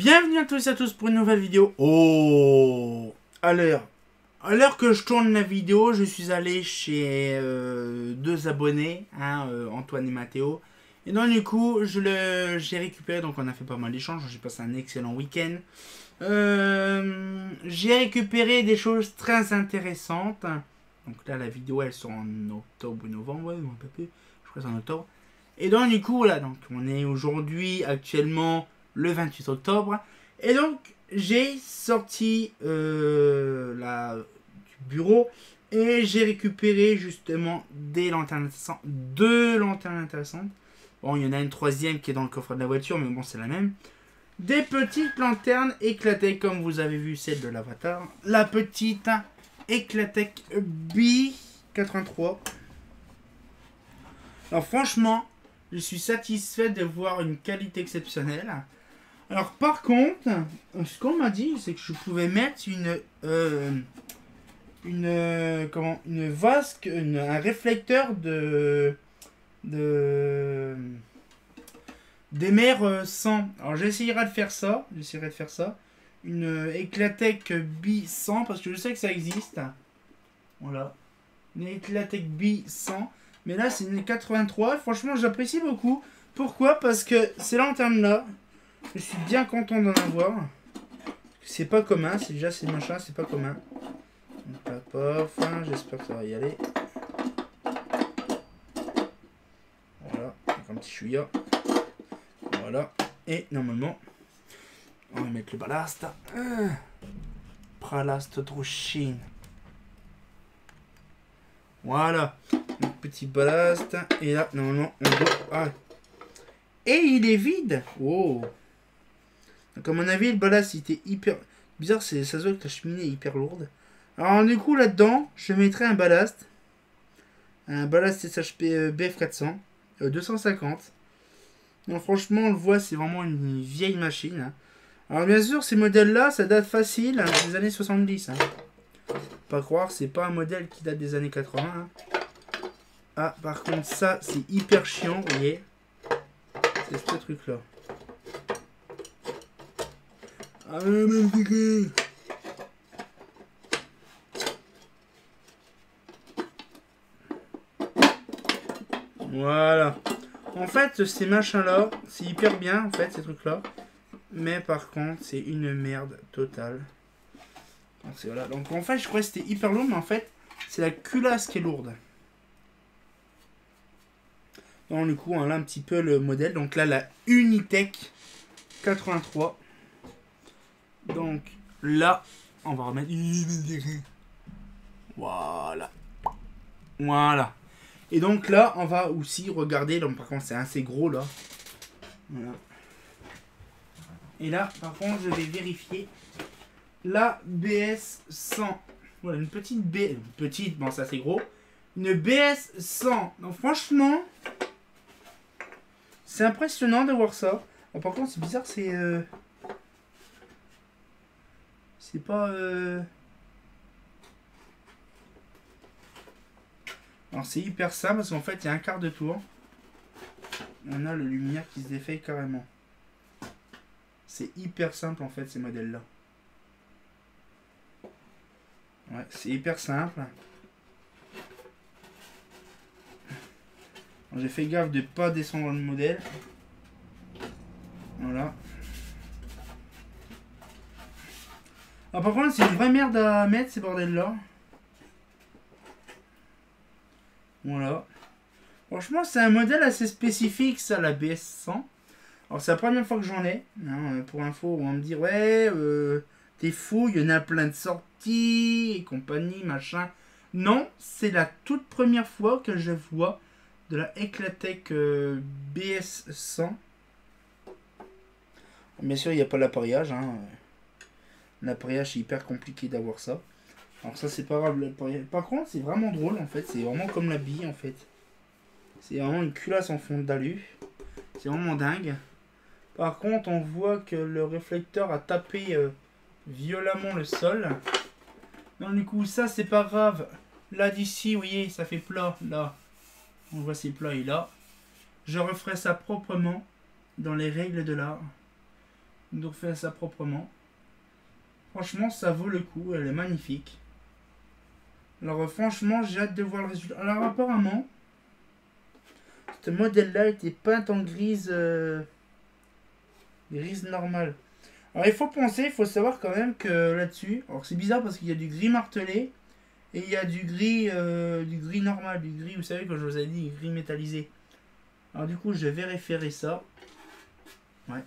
Bienvenue à tous et à tous pour une nouvelle vidéo. Oh, à l'heure que je tourne la vidéo, je suis allé chez deux abonnés, Antoine et Mathéo. Et donc du coup, j'ai récupéré, donc on a fait pas mal d'échanges, j'ai passé un excellent week-end. J'ai récupéré des choses très intéressantes. Donc là, la vidéo, elle sort en octobre ou novembre, ouais, je crois que c'est en octobre. Et donc du coup, là, donc on est aujourd'hui actuellement le 28 octobre. Et donc, j'ai sorti du bureau et j'ai récupéré justement des lanternes intéressantes, deux lanternes intéressantes. Bon, il y en a une troisième qui est dans le coffre de la voiture, mais bon, c'est la même. Des petites lanternes Eclatec, comme vous avez vu celle de l'Avatar. La petite Eclatec B83. Alors franchement, je suis satisfait de voir une qualité exceptionnelle. Alors par contre, ce qu'on m'a dit, c'est que je pouvais mettre une vasque, un réflecteur d'émer 100. Alors j'essayerai de faire ça. Une Eclatec B100 parce que je sais que ça existe. Voilà. Une Eclatec B100. Mais là c'est une 83. Franchement j'apprécie beaucoup. Pourquoi? Parce que ces lanternes là, je suis bien content d'en avoir. C'est pas commun, c'est déjà ces machins, c'est pas commun. J'espère que ça va y aller. Voilà, avec un petit chouïa. Voilà, et normalement, on va mettre le ballast. Pralast Drushin. Voilà, un petit ballast. Et là, normalement, on doit. Ah. Et il est vide. Oh. Donc à mon avis, le ballast il était hyper bizarre, ça se voit que la cheminée est hyper lourde. Alors du coup là-dedans, je mettrai un ballast SHP BF400 250. Donc franchement, on le voit, c'est vraiment une vieille machine. Alors bien sûr, ces modèles-là, ça date facile des années 70. Pas croire, c'est pas un modèle qui date des années 80. Ah, par contre, ça, c'est hyper chiant, vous voyez. C'est ce truc-là. Ah, voilà. En fait, ces machins-là, c'est hyper bien, en fait, ces trucs-là. Mais par contre, c'est une merde totale. Donc, voilà. Donc en fait, je croyais que c'était hyper lourd, mais en fait, c'est la culasse qui est lourde. Donc du coup, on a un petit peu le modèle. Donc là, la Unitech 83. Donc là, on va remettre. Voilà. Voilà. Et donc là, on va aussi regarder. Donc par contre, c'est assez gros là. Voilà. Et là, par contre, je vais vérifier la BS100. Voilà, une petite B. Petite, bon, ça c'est gros. Une BS100. Donc franchement, c'est impressionnant de voir ça. Alors, par contre, c'est bizarre, c'est pas. Alors c'est hyper simple parce qu'en fait il y a un quart de tour. On a le lumière qui se défait carrément. C'est hyper simple en fait ces modèles là. Ouais, c'est hyper simple. J'ai fait gaffe de pas descendre le modèle. Voilà. Alors par contre c'est une vraie merde à mettre ces bordels là. Voilà. Franchement, c'est un modèle assez spécifique, ça, la BS100. Alors, c'est la première fois que j'en ai. Pour info, on va me dire, ouais, t'es fou, il y en a plein de sorties et compagnie, machin. Non, c'est la toute première fois que je vois de la Eclatec BS100. Bien sûr, il n'y a pas l'appareillage. L'appareillage, c'est hyper compliqué d'avoir ça. Alors ça c'est pas grave, par contre c'est vraiment drôle en fait, c'est vraiment comme la bille en fait. C'est vraiment une culasse en fond d'alu. C'est vraiment dingue. Par contre on voit que le réflecteur a tapé violemment le sol. Donc du coup ça c'est pas grave. Là d'ici vous voyez ça fait plat là. On voit c'est plat et là. Je referai ça proprement dans les règles de l'art. nous refait ça proprement. Franchement, ça vaut le coup. Elle est magnifique. Alors, franchement, j'ai hâte de voir le résultat. Alors, apparemment, ce modèle-là était peint en grise, grise normale. Alors, il faut penser, il faut savoir quand même que là-dessus, alors c'est bizarre parce qu'il y a du gris martelé et il y a du gris normal, du gris, vous savez, quand je vous ai dit, gris métallisé. Alors, du coup, je vais référer ça. Ouais.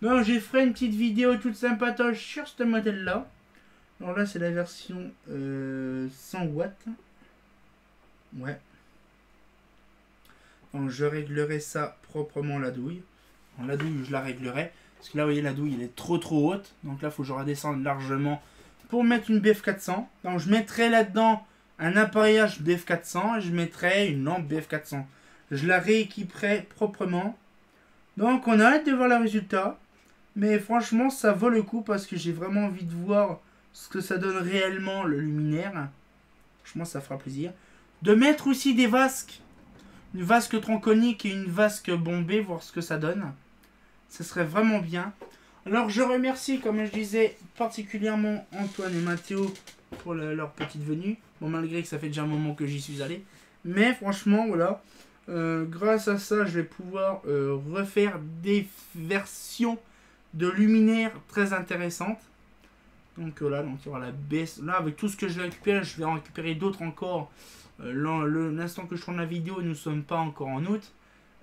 Donc, j'ai fait une petite vidéo toute sympatoche sur ce modèle-là. Alors là, c'est la version 100 watts. Ouais. Donc, je réglerai ça proprement la douille. Donc, la douille, je la réglerai. Parce que là, vous voyez, la douille, elle est trop haute. Donc là, il faut que je redescende largement pour mettre une BF400. Donc, je mettrai là-dedans un appareillage BF400 et je mettrai une lampe BF400. Je la rééquiperai proprement. Donc, on a hâte de voir le résultat. Mais franchement, ça vaut le coup parce que j'ai vraiment envie de voir ce que ça donne réellement le luminaire. Franchement, ça fera plaisir. De mettre aussi des vasques. Une vasque tronconique et une vasque bombée, voir ce que ça donne. Ça serait vraiment bien. Alors, je remercie, comme je disais, particulièrement Antoine et Mathéo pour leur petite venue. Bon, malgré que ça fait déjà un moment que j'y suis allé. Mais franchement, voilà. Grâce à ça, je vais pouvoir refaire des versions de luminaires très intéressantes. Donc voilà, donc il y aura la baisse. Là, avec tout ce que je vais récupérer, je vais en récupérer d'autres encore. L'instant que je tourne la vidéo, nous ne sommes pas encore en août.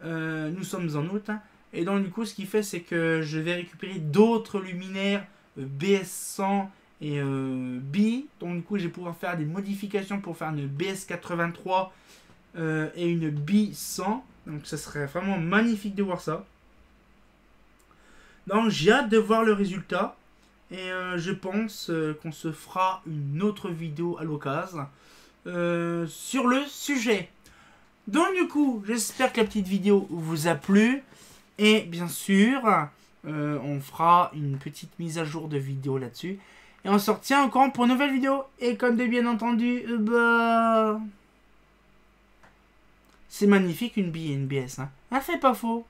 Nous sommes en août. Hein. Et donc du coup, ce qui fait, c'est que je vais récupérer d'autres luminaires BS100 et B. Donc du coup, je vais pouvoir faire des modifications pour faire une BS83 et une B100. Donc ça serait vraiment magnifique de voir ça. Donc j'ai hâte de voir le résultat. Et je pense qu'on se fera une autre vidéo à l'occasion sur le sujet. Donc du coup, j'espère que la petite vidéo vous a plu. Et bien sûr, on fera une petite mise à jour de vidéo là-dessus. Et on se retient au courant pour une nouvelle vidéo. Et comme de bien entendu, bah... c'est magnifique une BS. Hein. Ah, c'est pas faux.